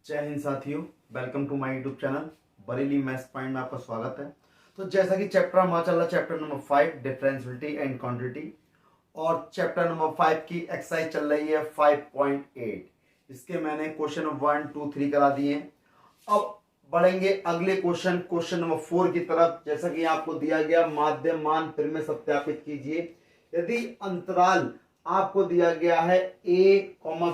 जय हिंद साथियों, welcome to my YouTube channel Bareilly maths point में आपका स्वागत है। तो जैसा कि चैप्टर हमारा चल रहा है, chapter number 5 differentiability and quantity, और चैप्टर नंबर 5 की एक्सरसाइज चल रही है 5.8। इसके मैंने क्वेश्चन 1, 2, 3 करा दिए हैं। अब बढ़ेंगे अगले क्वेश्चन नंबर 4 की तरफ। जैसा कि आपको दिया गया माध्यम मान फिर में सत्यापित कीजिए। यदि अंतराल आपको दिया गया है a,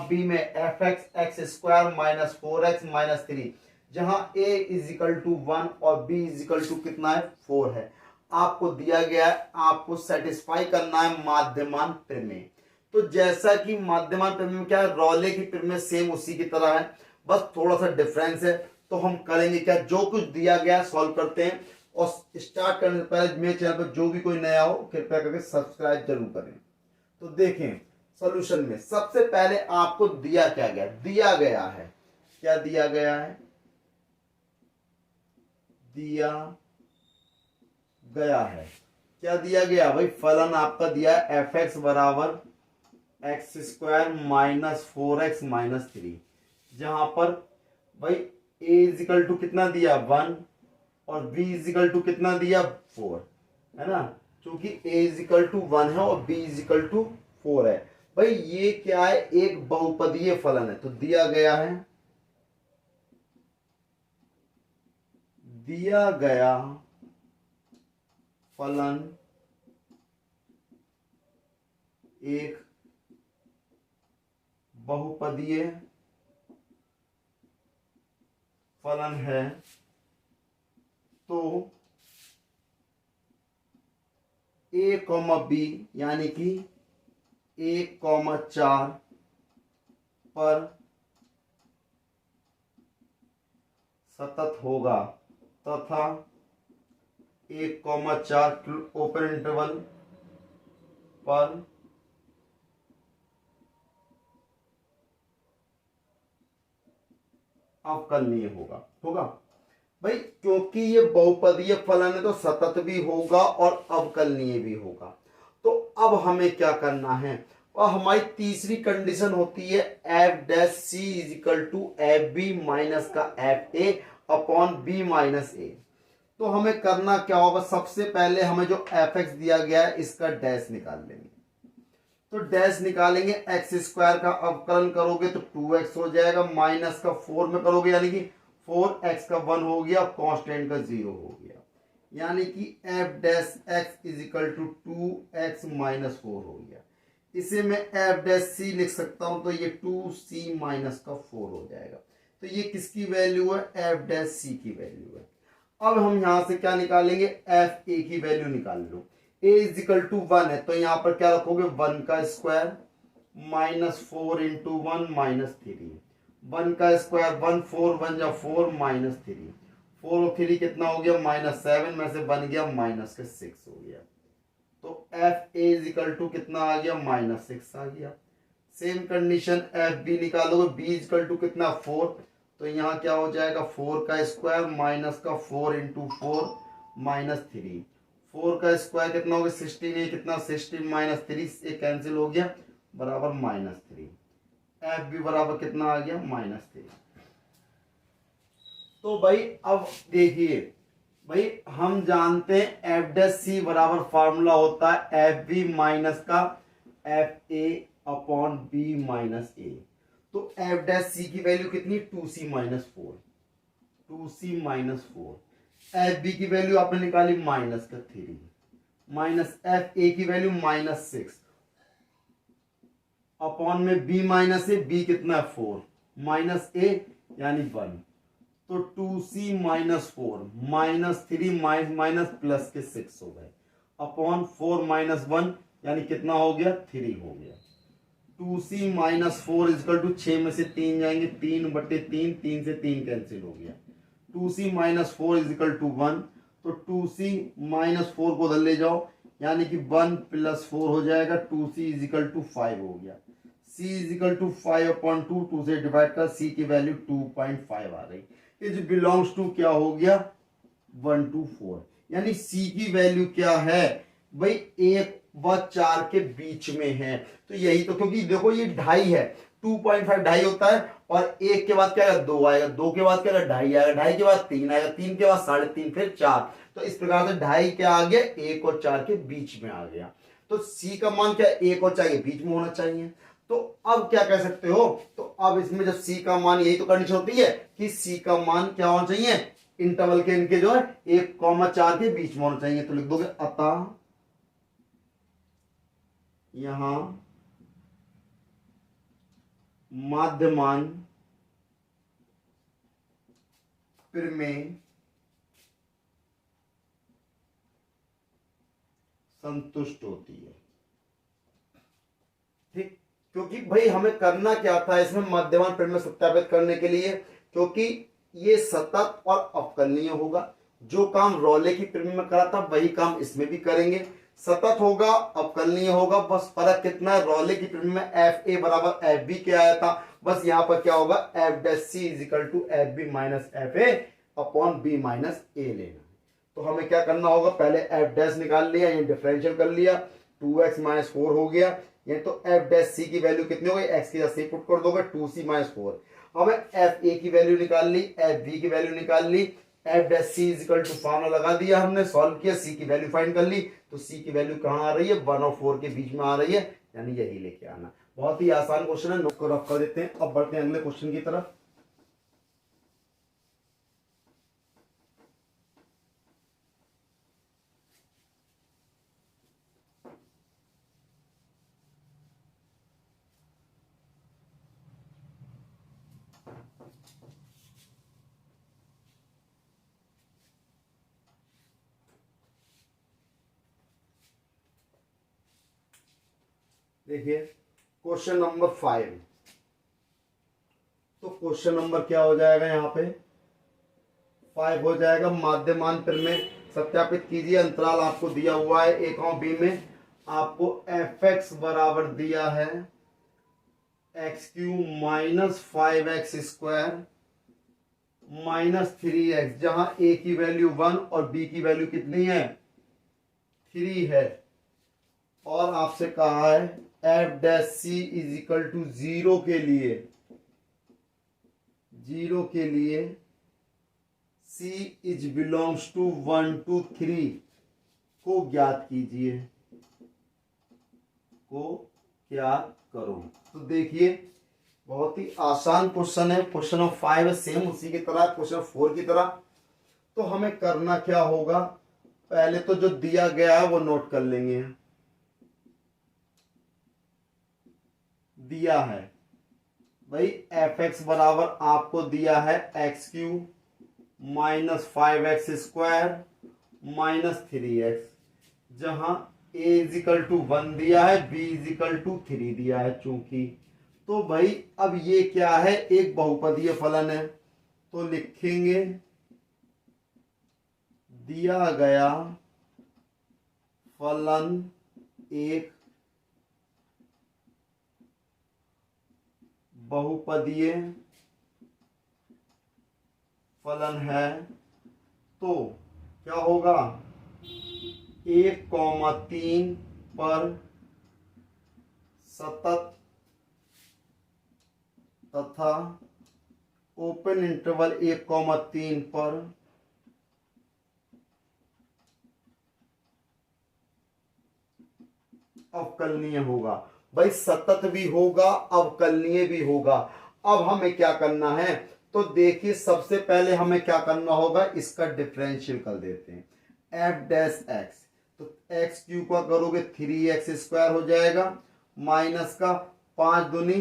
b में F x x square minus 4x minus 3, जहां a इज इक्वल टू 1 और b इज इक्वल टू कितना है 4 है, आपको दिया गया है, आपको सेटिस्फाई करना है माध्यमान प्रमेय। तो जैसा कि माध्यमान प्रमेय में क्या है, रॉले की प्रमेय सेम उसी की तरह है, बस थोड़ा सा डिफरेंस है। तो हम करेंगे क्या, जो कुछ दिया गया सॉल्व करते हैं। और स्टार्ट करने से पहले मेरे चैनल पर जो भी कोई नया हो कृपया करके सब्सक्राइब जरूर करें। तो देखें सॉल्यूशन में सबसे पहले आपको दिया क्या गया, दिया गया है, क्या दिया गया है, दिया गया है, क्या दिया गया भाई, फलन आपका दिया है एफ एक्स बराबर x square minus 4x minus 3, जहां पर भाई a इजिकल टू कितना दिया 1 और b इजिकल टू कितना दिया 4 है ना, क्योंकि a इजिकल टू 1 है और b इजिकल टू 4 है। भाई ये क्या है, एक बहुपदीय फलन है। तो दिया गया है, दिया गया फलन एक बहुपदीय फलन है, तो a, b यानी कि 1,4 पर सतत होगा तथा 1,4 ओपन इंटरवल पर अवकलनीय होगा भाई, क्योंकि ये बहुपदीय फलन है तो सतत भी होगा और अवकलनीय भी होगा। तो अब हमें क्या करना है, और हमारी तीसरी कंडीशन होती है F dash C is equal to f b minus का f a upon b minus a. तो हमें करना क्या होगा, सबसे पहले हमें जो एफ एक्स दिया गया है इसका डैश निकाल लेंगे। तो डैश निकालेंगे, एक्स स्क्वायर का अवकलन करोगे तो 2x हो जाएगा, माइनस का 4 में करोगे यानी कि 4x का 1 हो गया, कांस्टेंट का 0 हो गया, यानी कि F dash X is equal to 2x minus 4 हो गया। इसे मैं एफ डैश सी लिख सकता हूं, तो ये 2c माइनस का 4 हो जाएगा। तो ये किसकी वैल्यू है, एफ डैश सी की वैल्यू है। अब हम यहां से क्या निकालेंगे, एफ ए की वैल्यू निकाल लो। a इज इक्वल टू 1 है तो यहां पर क्या रखोगे 1 का स्क्वायर माइनस 4 इंटू 1 माइनस 3, 1 का स्क्वायर 1, 4 1 जा 4 माइनस 3, 4 और 3 कितना हो गया माइनस 7 में से बन गया माइनस के 6 हो गया। तो F A is equal to कितना आ गया माइनस 6 आ गया। सेम कंडीशन एफ बी निकालोगे, बी इज इक्वल टू कितना 4, तो यहाँ क्या हो जाएगा 4 का स्क्वायर माइनस का 4 इंटू 4 माइनस 3, 4 का स्क्वायर कितना हो गया 16, ये कितना 16 माइनस 3 से कैंसिल हो गया बराबर माइनस 3, एफ बी बराबर कितना आ गया माइनस 3। तो भाई अब देखिए भाई, हम जानते हैं एफ डैश सी बराबर फार्मूला होता है एफ बी माइनस का f a upon b minus a. तो एफ डैश सी की वैल्यू कितनी 2c minus 4, 2c minus 4। F b की वैल्यू आपने निकाली माइनस का 3, माइनस एफ ए की वैल्यू माइनस 6 अपॉन में बी माइनस ए, बी कितना है 4 माइनस ए यानी 1, तो 2c minus 4 minus 3 minus plus के 6 हो गए अपॉन 4 माइनस 1 यानी कितना हो गया 3 हो गया। 2c माइनस 4 इजकल टू 6 में से 3 जाएंगे 3/3, 3 से 3 कैंसिल हो गया, 2c माइनस 4 इजिकल टू 1, तो 2c माइनस 4 को उधर ले जाओ यानी कि 1 प्लस 4 हो जाएगा, 2c इजिकल टू 5 हो गया। c इजिकल टू 5 अपॉन 2, 2 से डिवाइड कर, c की वैल्यू 2.5 आ रही, इज बिलोंग्स टू क्या हो गया 1 to 4, यानी c की वैल्यू क्या है भाई 1 व 4 के बीच में है। तो यही तो, क्योंकि देखो ये ढाई है, 2.5 ढाई होता है और 1 के बाद क्या आएगा 2 आएगा, 2 के बाद क्या आएगा 2.5 आएगा, 2.5 के बाद 3 आएगा, 3 के बाद 3.5 फिर 4। तो इस प्रकार से 2.5 क्या आ गया 1 और 4 के बीच में आ गया। तो C का मान क्या 1 और 4 के बीच में होना चाहिए। तो अब क्या कह सकते हो, तो अब इसमें जब C का मान, यही तो कंडीशन होती है कि C का मान क्या होना चाहिए, इंटरवल के इनके जो है 1,4 के बीच में होना चाहिए। तो लिख दोगे अतः यहां माध्यमान प्रमेय संतुष्ट होती है। ठीक, क्योंकि भाई हमें करना क्या था इसमें मध्यमान प्रमेय सत्यापित करने के लिए, क्योंकि ये सतत और अवकलनीय होगा। जो काम रॉले की प्रमेय में करा था वही काम इसमें भी करेंगे। सतत होगा, अवकलनीय होगा, बस फर्क कितना है, रॉले की प्रमेय में एफ ए बराबर एफ बी के आया था, बस यहां पर क्या होगा f dash C is equal to f b minus f a upon b minus a लेना। तो हमें क्या करना होगा, पहले एफ डैश निकाल लिया, ये डिफरेंशियल कर लिया, 2x माइनस 4 हो गया। ये तो एफ डैश सी की वैल्यू कितनी हो गई, एक्स की जगह सी पुट कर दोगे 2c माइनस 4। हमें एफ ए की वैल्यू निकाल ली, एफ बी की वैल्यू निकाल ली, f dash C is equal to formula लगा दिया हमने, सॉल्व किया, सी की वैल्यू फाइंड कर ली। तो सी की वैल्यू कहाँ आ रही है 1 और 4 के बीच में आ रही है, यानी यही लेके आना। बहुत ही आसान क्वेश्चन है, नोट को रख कर देते हैं। अब बढ़ते हैं अगले क्वेश्चन की तरफ। देखिए क्वेश्चन नंबर 5। तो क्वेश्चन नंबर क्या हो जाएगा यहाँ पे 5 हो जाएगा। माध्यमान प्रमेय सत्यापित कीजिए। अंतराल आपको दिया हुआ है ए और बी में, आपको एफ एक्स बराबर दिया है x Q minus 5x square minus 3x, जहां ए की वैल्यू 1 और बी की वैल्यू कितनी है 3 है। और आपसे कहा है F dash C is equal to 0 के लिए, 0 के लिए C is belongs to 1 to 3 को ज्ञात कीजिए, को ज्ञात करो। तो देखिए बहुत ही आसान क्वेश्चन है, क्वेश्चन नंबर 5 है, सेम उसी की तरह क्वेश्चन 4 की तरह। तो हमें करना क्या होगा, पहले तो जो दिया गया है वो नोट कर लेंगे। दिया है भाई एफ एक्स बराबर आपको दिया है x Q minus 5x square minus 3x, जहां a इजिकल टू 1 दिया है, b इजिकल टू 3 दिया है चूंकि। तो भाई अब ये क्या है, एक बहुपदीय फलन है, तो लिखेंगे दिया गया फलन एक बहुपदीय फलन है। तो क्या होगा 1,3 पर सतत तथा ओपन इंटरवल 1,3 पर अवकलनीय होगा। भाई सतत भी होगा, अवकलनीय भी होगा। अब हमें क्या करना है, तो देखिए सबसे पहले हमें क्या करना होगा, इसका डिफरेंशियल कर देते हैं। एफ डैश एक्स, तो एक्स क्यू का करोगे 3x स्क्वायर हो जाएगा, माइनस का 5 दूनी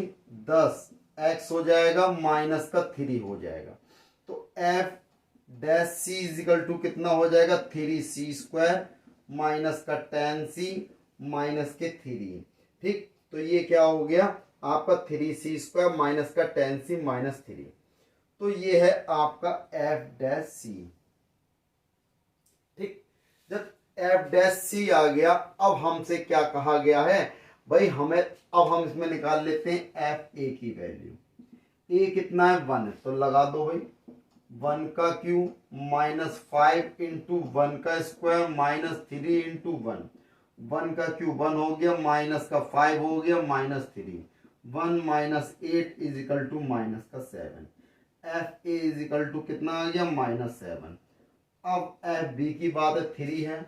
10 x हो जाएगा, माइनस का 3 हो जाएगा। तो F dash C is equal to कितना हो जाएगा 3c स्क्वायर माइनस का 10c माइनस के 3। ठीक, तो ये क्या हो गया आपका 3c स्क्वायर माइनस का 10c माइनस 3। तो ये है आपका एफ डैश सी। ठीक, जब एफ डैश सी आ गया, अब हमसे क्या कहा गया है भाई, हमें अब हम इसमें निकाल लेते हैं एफ ए की वैल्यू। ए कितना है 1, तो लगा दो भाई 1 का क्यू माइनस 5 इंटू 1 का स्क्वायर माइनस 3 इंटू 1, 1 का क्यू 1 हो गया, माइनस का 5 हो गया, minus 3, 1 minus 8 is equal to minus का 7। F A is equal to कितना आ गया -7। अब एफ बी की बात है 3 है,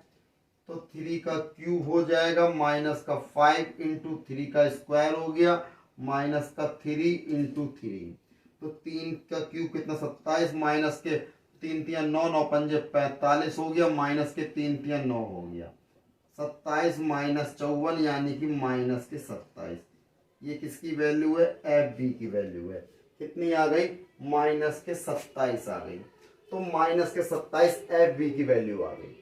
तो 3 का क्यूब हो जाएगा माइनस का 5 इंटू 3 का स्क्वायर हो गया माइनस का 3 इंटू 3। तो 3 का क्यूब कितना 27 माइनस के 3 3 9 9 पंजे 45 हो गया माइनस के 3 3 9 हो गया 27 माइनस 54 यानी कि माइनस के 27। ये किसकी वैल्यू है? एफ बी की वैल्यू है। कितनी आ गई? माइनस के 27 आ गई। तो माइनस के 27 एफ बी की वैल्यू आ गई।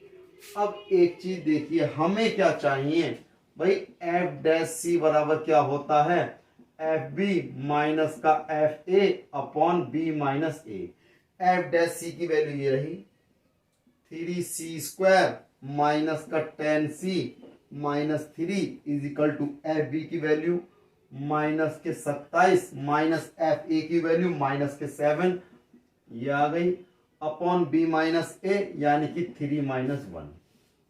अब एक चीज देखिए, हमें क्या चाहिए भाई? एफ डैश सी बराबर क्या होता है? एफ बी माइनस का f a upon b minus a. F dash c की वैल्यू ये रही 3c² माइनस का 10c minus 3 is equal to f b की वैल्यू माइनस के 27 माइनस एफ ए की वैल्यू माइनस के 7 ये आ गई अपॉन बी माइनस ए यानी कि 3 माइनस 1।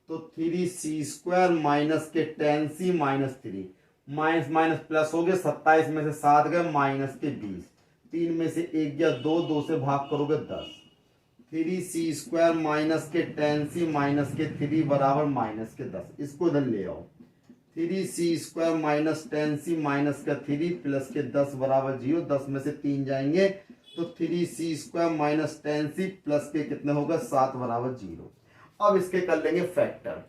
तो 3c² माइनस के 10c minus 3 minus minus plus हो गए 27 में से 7 गए माइनस के 20 3 में से 1 गया 2 2 से भाग करोगे 10 3c² माइनस के 10c माइनस के 3 बराबर माइनस के 10। इसको इधर ले आओ 3c² माइनस 10c माइनस का 3 प्लस के 10 बराबर 0 10 में से 3 जाएंगे तो 3c² माइनस 10c प्लस के कितने होगा 7 बराबर 0। अब इसके कर लेंगे फैक्टर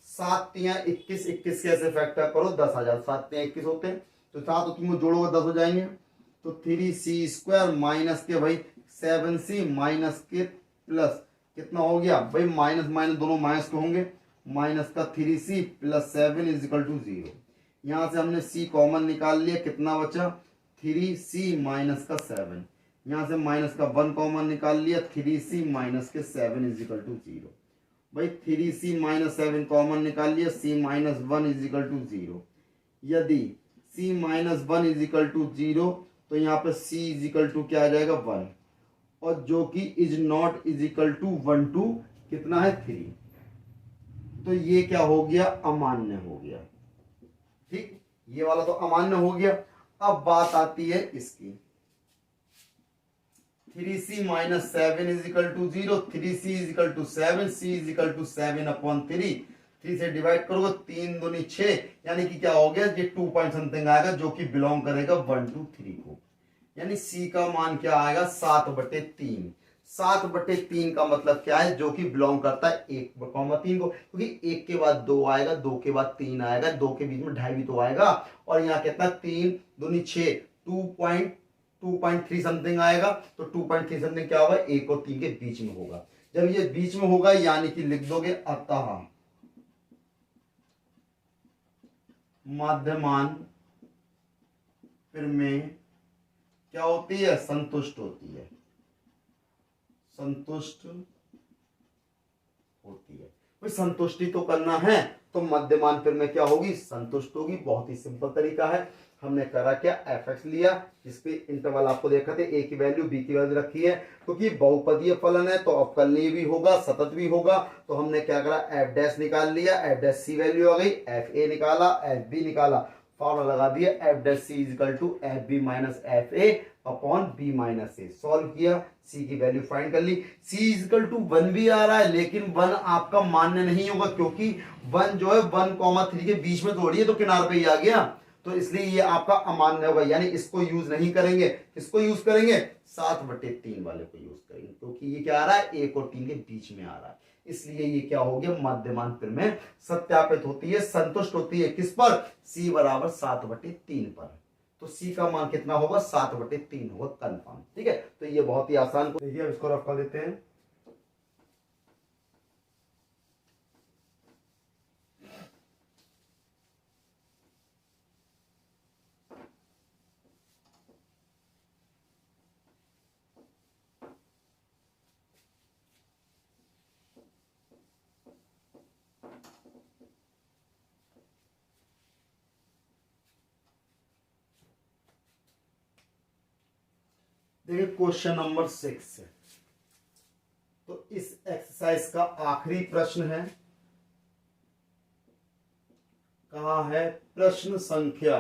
7 तिया 21 21 कैसे फैक्टर करो 10 आ जाए 7 तिया 21 होते हैं तो 7 और 3 जोड़ोगे 10 हो जाएंगे। तो 3c² माइनस के भाई 7c माइनस के प्लस कितना हो गया भाई माइनस माइनस दोनों माइनस के होंगे माइनस का 3c plus 7 is equal to 0। यहाँ से हमने c कॉमन निकाल लिया कितना बचा 3c माइनस का 7। यहाँ से माइनस का 1 कॉमन निकाल लिया 3c माइनस के 7 इज इक्वल टू 0। भाई 3c माइनस 7 कॉमन निकाल लिया c minus 1 is equal to 0। यदि c minus 1 is equal to 0 तो यहाँ पे c इज इक्वल टू क्या आ जाएगा 1 और जो कि is not is equal to 1 to कितना है 3। तो ये क्या हो गया अमान्य हो गया। ठीक, ये वाला तो अमान्य हो गया। अब बात आती है इसकी 3c minus 7 is equal to 0 3c is equal to 7 c is equal to 7 upon 3 3 से डिवाइड करोगे 3 दूनी 6 यानी कि क्या हो गया ये 2 पॉइंट समथिंग आएगा जो कि बिलोंग करेगा 1 2 3 को। यानी c का मान क्या आएगा 7/3। 7/3 का मतलब क्या है जो कि बिलोंग करता है 1,3 को क्योंकि 1 के बाद 2 आएगा 2 के बाद 3 आएगा 2 के बीच में 2.5 भी तो आएगा और यहाँ कितना 3 दूनी 6 2.3 समथिंग आएगा। तो 2.3 समथिंग क्या होगा 1 और 3 के बीच में होगा। जब ये बीच में होगा यानी कि लिख दोगे अतः मध्यमान प्रमेय क्या होती है संतुष्ट होती है संतुष्ट होती है। भाई संतुष्टि तो करना है तो मध्यमान प्रमेय क्या होगी संतुष्ट होगी। बहुत ही सिंपल तरीका है। हमने करा क्या f(x) लिया जिसपे इंटरवल आपको देखा थे a की वैल्यू b की वैल्यू रखी है क्योंकि बहुपदीय फलन है तो अवकलनीय भी होगा सतत भी होगा। तो हमने क्या करा f डैश निकाल लिया f डैश सी वैल्यू आ गई f a निकाला f b निकाला फॉर्मूला लगा दिया f dash C is equal to f b minus f a upon b minus a। Solve किया c की वैल्यू फाइंड कर ली। c इज इक्वल टू 1 भी आ रहा है लेकिन 1 आपका मान्य नहीं होगा क्योंकि 1 जो है 1,3 के बीच में थोड़ी है तो किनारे पे ही आ गया तो इसलिए ये आपका अमान्य होगा। यानी इसको यूज नहीं करेंगे। किसको यूज करेंगे 7/3 वाले को यूज करेंगे क्योंकि ये क्या आ रहा है 1 और 3 के बीच में आ रहा है। इसलिए ये क्या हो गया मध्यमान प्रमेय सत्यापित होती है संतुष्ट होती है किस पर c बराबर 7/3 पर। तो c का मान कितना होगा 7/3 होगा कंफर्म। ठीक है तो ये बहुत ही आसान देखिए अब इसको रफ कर देते हैं। देखिए क्वेश्चन नंबर 6 तो इस एक्सरसाइज का आखिरी प्रश्न है। कहा है प्रश्न संख्या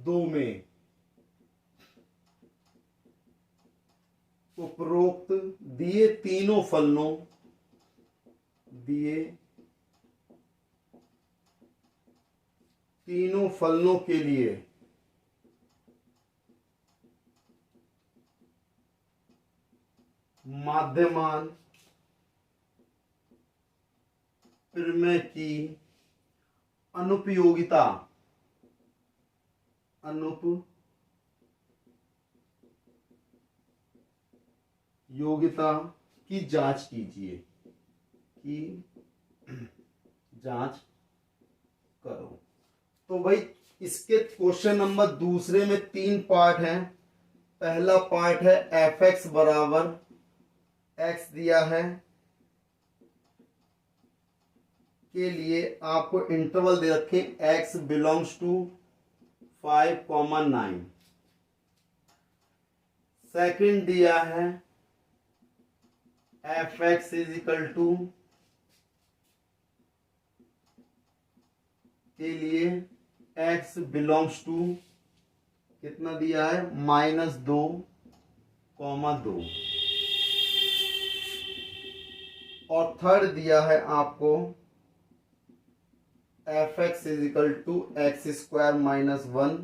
दो में उपरोक्त दिए तीनों फलनों के लिए माध्यमान प्रमेय की अनुपयोगिता की जांच कीजिए, जांच करो। तो भाई इसके क्वेश्चन नंबर दूसरे में 3 पार्ट हैं। पहला पार्ट है एफ एक्स बराबर एक्स दिया है के लिए आपको इंटरवल दे रखे x बिलोंग्स टू 5,9। सेकंड दिया है F X is equal to के लिए x बिलोंग्स टू कितना दिया है -2,2। और थर्ड दिया है आपको F X is equal to X square -1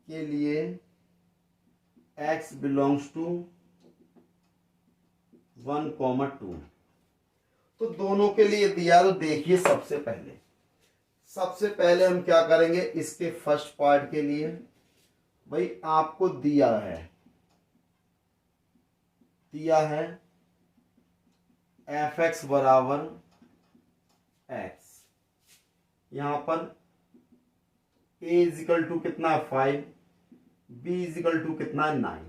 के लिए x बिलोंग्स टू 1,2। तो दोनों के लिए दिया। तो देखिए सबसे पहले हम क्या करेंगे, इसके फर्स्ट पार्ट के लिए भाई आपको दिया है एफ एक्स बराबर एक्स, यहां पर a इजिकल टू कितना 5, b इजिकल टू कितना 9।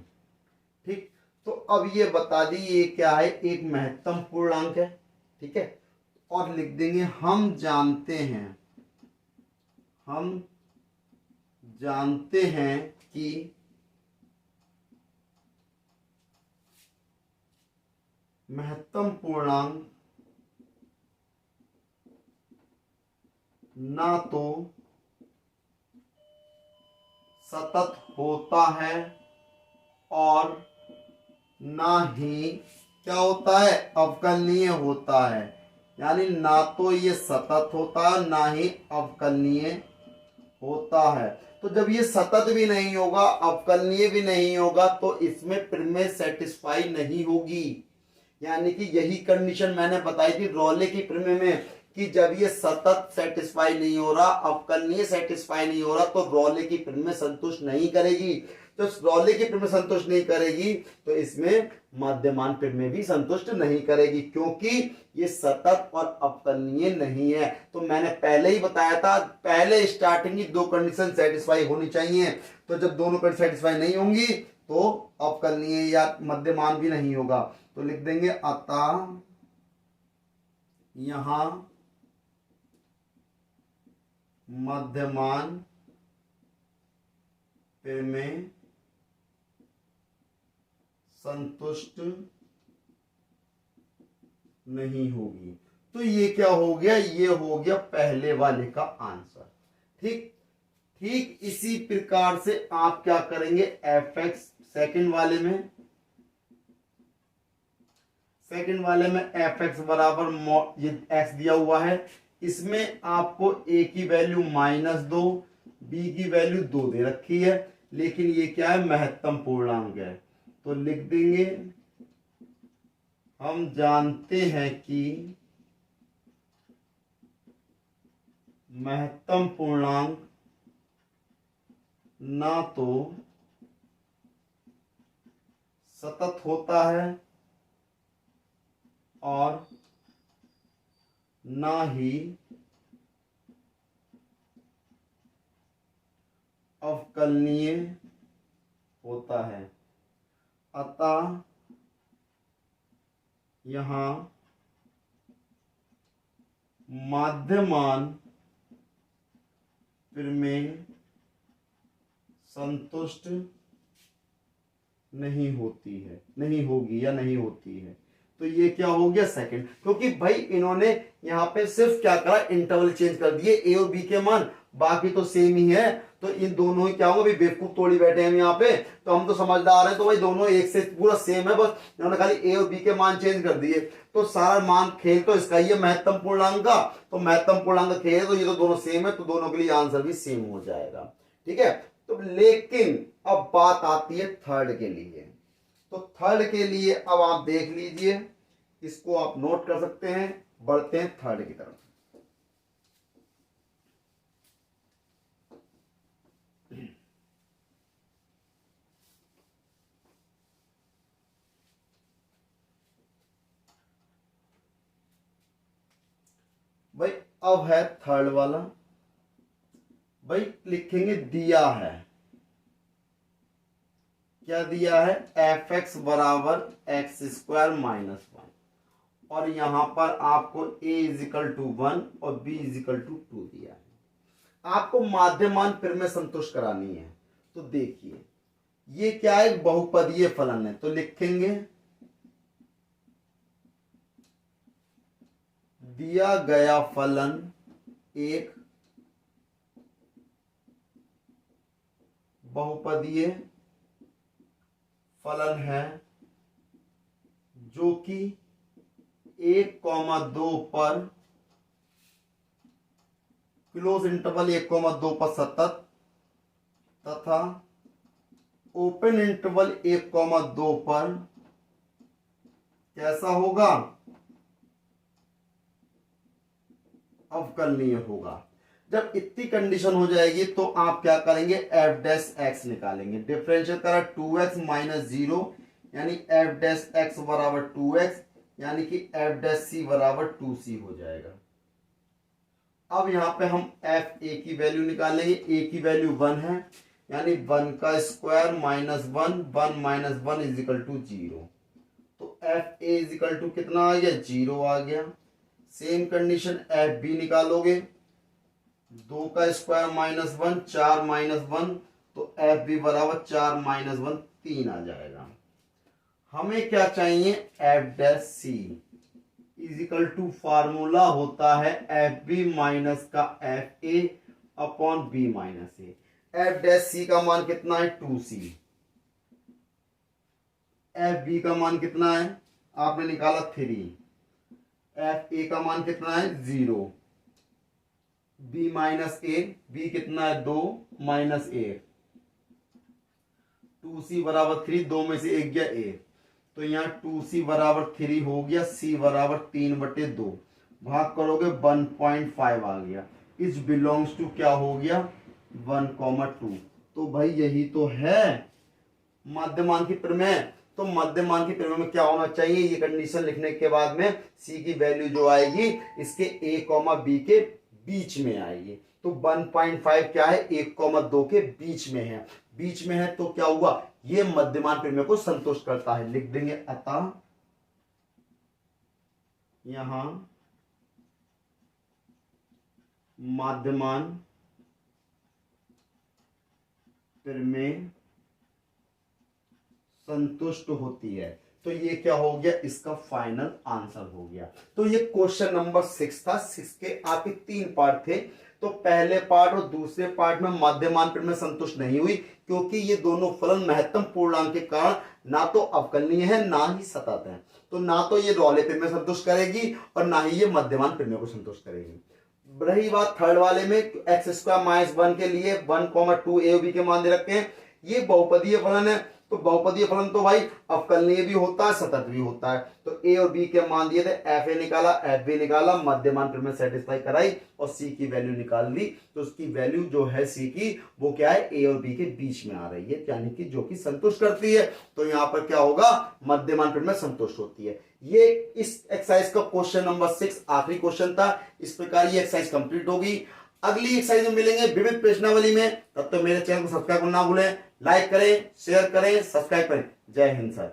ठीक, तो अब ये बता दी ये क्या है, एक महत्तम पूर्णांक है। ठीक है, और लिख देंगे हम जानते हैं कि महत्तम पूर्णांक ना तो सतत होता है और ना ही क्या होता है, अवकलनीय होता है। यानी ना तो ये सतत होता है ना ही अवकलनीय होता है। तो जब ये सतत भी नहीं होगा अवकलनीय भी नहीं होगा तो इसमें प्रमेय सेटिस्फाई नहीं होगी। यानी कि यही कंडीशन मैंने बताई थी रॉले की प्रमेय में कि जब ये सतत सेटिस्फाई नहीं हो रहा अवकलनीय सेटिस्फाई नहीं हो रहा तो रॉले की प्रमेय संतुष्ट नहीं करेगी। तो रॉले की प्रमेय संतुष्ट नहीं करेगी तो इसमें मध्यमान प्रमेय भी संतुष्ट नहीं करेगी, क्योंकि ये सतत और अवकलनीय नहीं है। तो मैंने पहले ही बताया था, पहले स्टार्टिंग की 2 कंडीशन सेटिस्फाई होनी चाहिए। तो जब दोनों कंडीशन सेटिस्फाई नहीं होंगी तो अवकलनीय या मध्यमान भी नहीं होगा। तो लिख देंगे अतः यहां मध्यमान प्रमेय संतुष्ट नहीं होगी। तो ये क्या हो गया, ये हो गया पहले वाले का आंसर। ठीक इसी प्रकार से आप क्या करेंगे, एफ एक्स सेकेंड वाले में एफ एक्स बराबर ये एक्स दिया हुआ है, इसमें आपको a की वैल्यू -2, b की वैल्यू 2 दे रखी है, लेकिन ये क्या है, महत्तम पूर्णांक है। तो लिख देंगे हम जानते हैं कि महत्तम पूर्णांक ना तो सतत होता है और ना ही अवकलनीय होता है। अतः यहां मध्यमान प्रमेय संतुष्ट नहीं होती है। तो ये क्या हो गया सेकंड, क्योंकि भाई इन्होंने यहां पे सिर्फ क्या करा, इंटरवल चेंज कर दिए ए और बी के मान, बाकी तो सेम ही है। तो इन दोनों ही क्या होगा, भाई बेवकूफ तोड़ी बैठे हैं हम यहाँ पे, तो हम तो समझदार हैं, तो भाई दोनों एक से पूरा सेम है, बस इन्होंने खाली ए और बी के मान चेंज कर दिए। तो सारा मान खेल तो इसका ही है महत्तम पूर्णांक का, तो महत्तम पूर्णांक खेल तो ये तो दोनों सेम है, तो दोनों के लिए आंसर भी सेम हो जाएगा। ठीक है, तो लेकिन अब बात आती है थर्ड के लिए। तो थर्ड के लिए अब आप देख लीजिए, इसको आप नोट कर सकते हैं। बढ़ते हैं थर्ड की तरफ। भाई अब है थर्ड वाला। भाई लिखेंगे दिया है, क्या दिया है, एफ एक्स बराबर एक्स स्क्वायर माइनस वन, और यहां पर आपको a इजिकल टू 1 और b इजिकल टू 2 दिया है। आपको माध्यमान प्रमेय संतुष्ट करानी है। तो देखिए ये क्या है, बहुपदीय फलन है, तो लिखेंगे दिया गया फलन एक बहुपदीय फलन है जो कि 1,2 पर क्लोज इंटरवल 1,2 पर सतत तथा ओपन इंटरवल 1,2 पर कैसा होगा, अवकलनीय होगा। जब इतनी कंडीशन हो जाएगी तो आप क्या करेंगे, एफ डैश एक्स निकालेंगे। डिफरेंशियल करा 2x माइनस 0, यानी एफ डैश एक्स बराबर 2x, यानी कि एफ डैश सी बराबर 2c हो जाएगा। अब यहां पे हम एफ ए की वैल्यू निकालेंगे। ए की वैल्यू 1 है, यानी 1 का square minus 1, 1 minus 1 is equal to 0। तो F A is equal to कितना आ गया, 0 आ गया। सेम कंडीशन एफ बी निकालोगे, 2 का स्क्वायर माइनस 1, 4 माइनस 1, तो एफ बी बराबर 4 माइनस 1 3 आ जाएगा। हमें क्या चाहिए, f dash C is equal to formula होता है एफ बी माइनस का f a upon b minus a. F dash c का मान कितना है, 2c। एफ बी का मान कितना है, आपने निकाला 3। एफ ए का मान कितना है, 0। बी माइनस ए, बी कितना है, 2 माइनस ए, 2c बराबर 3, 2 में से 1 गया a, तो यहाँ 2c बराबर 3 हो गया, c बराबर 3/2, भाग करोगे 1.5 आ गया। इस बिलोंग्स टू क्या हो गया, 1,2। तो भाई यही तो है मध्यमान की प्रमेय। तो मध्यमान की प्रमेय में क्या होना चाहिए, ये कंडीशन लिखने के बाद में c की वैल्यू जो आएगी इसके a, b के बीच में आएगी। तो 1.5 क्या है, 1,2 के बीच में है, बीच में है, तो क्या हुआ, ये मध्यमान प्रमेय को संतुष्ट करता है। लिख देंगे अतः यहां मध्यमान प्रमेय संतुष्ट होती है। तो ये क्या हो गया, इसका फाइनल आंसर हो गया। तो ये क्वेश्चन नंबर 6 था। 6 के आपके 3 पार्ट थे। तो पहले पार्ट और दूसरे पार्ट में मध्यमान प्रमेय संतुष्ट नहीं हुई, क्योंकि ये दोनों फलन महत्तम पूर्णांक के कारण ना तो अवकलनीय है ना ही सतत है। तो ना तो ये रॉले प्रमेय संतुष्ट करेगी और ना ही ये मध्यमान प्रमेय को संतुष्ट करेगी। रही बात थर्ड वाले में, एक्स स्क्वायर माइनस 1 के लिए 1,2 ए बी के मान दे रखे हैं। ये बहुपदीय फलन है, तो बहुपदीय फलन तो भाई अवकलनीय भी होता है, सतत भी होता है। तो ए और बी के मान दिए थे, एफ ए निकाला, एफ बी निकाला, मध्यमान प्रमेय सेटिस्फाई कराई और सी की वैल्यू निकाल ली। तो उसकी वैल्यू जो है सी की, वो क्या है, ए और बी के बीच में आ रही है, यानी कि जो कि संतुष्ट करती है। तो यहाँ पर क्या होगा, मध्यमान प्रमेय संतुष्ट होती है। ये इस एक्सरसाइज का क्वेश्चन नंबर 6 आखिरी क्वेश्चन था। इस प्रकार ये एक्सरसाइज कंप्लीट होगी। अगली एक्सरसाइज में मिलेंगे विविध प्रश्नावली में। तब तो मेरे चैनल को सब्सक्राइब करना ना भूलें। लाइक करें, शेयर करें, सब्सक्राइब करें। जय हिंद सर।